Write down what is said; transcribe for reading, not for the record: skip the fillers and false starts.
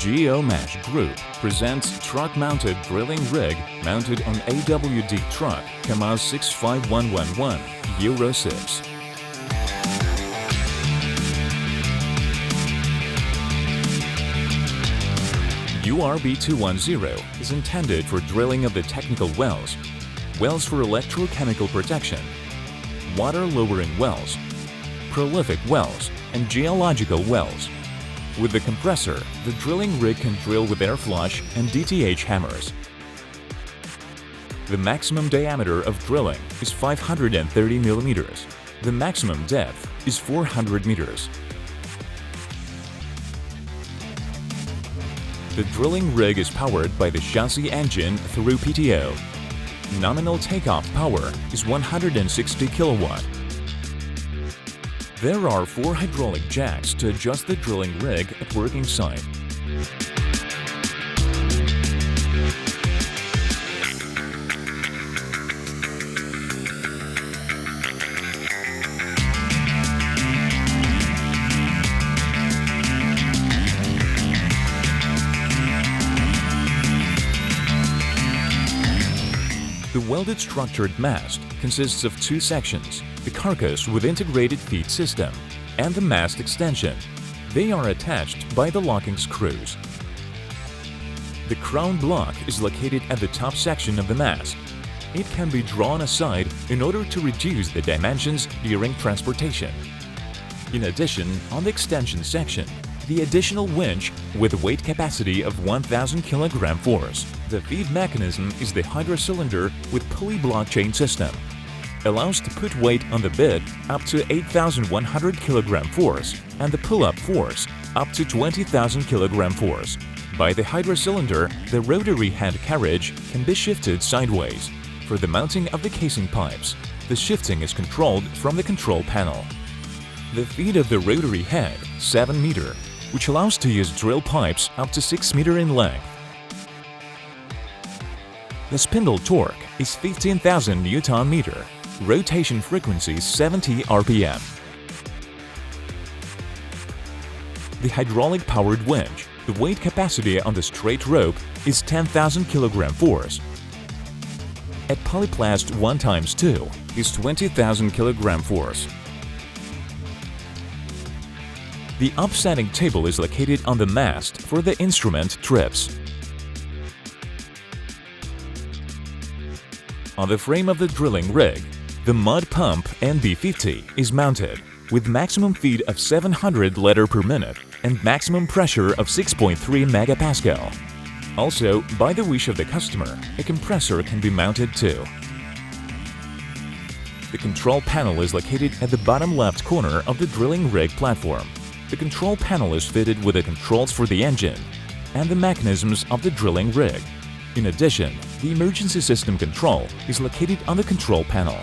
Geomash Group presents truck-mounted drilling rig mounted on AWD truck KAMAZ 65111 Euro 6. URB-210 is intended for drilling of the technical wells, wells for electrochemical protection, water-lowering wells, prolific wells, and geological wells. With the compressor, the drilling rig can drill with air flush and DTH hammers. The maximum diameter of drilling is 530 mm. The maximum depth is 400 meters. The drilling rig is powered by the chassis engine through PTO. Nominal takeoff power is 160 kilowatt. There are 4 hydraulic jacks to adjust the drilling rig at working site. The welded structured mast consists of 2 sections, the carcass with integrated feed system and the mast extension. They are attached by the locking screws. The crown block is located at the top section of the mast. It can be drawn aside in order to reduce the dimensions during transportation. In addition, on the extension section, the additional winch with weight capacity of 1,000 kg force. The feed mechanism is the hydrocylinder with pulley block chain system. Allows to put weight on the bit up to 8,100 kg force and the pull-up force up to 20,000 kg force. By the hydrocylinder, the rotary head carriage can be shifted sideways. For the mounting of the casing pipes, the shifting is controlled from the control panel. The feed of the rotary head, 7 meter, which allows to use drill pipes up to 6 meter in length. The spindle torque is 15,000 Nm. Rotation frequency 70 RPM. The hydraulic powered winch, the weight capacity on the straight rope is 10,000 kg force. At polyplast 1x2 is 20,000 kg force. The upsetting table is located on the mast for the instrument trips. On the frame of the drilling rig, the mud pump NB50 is mounted with maximum feed of 700 liter per minute and maximum pressure of 6.3 megapascal. Also, by the wish of the customer, a compressor can be mounted too. The control panel is located at the bottom left corner of the drilling rig platform. The control panel is fitted with the controls for the engine and the mechanisms of the drilling rig. In addition, the emergency system control is located on the control panel.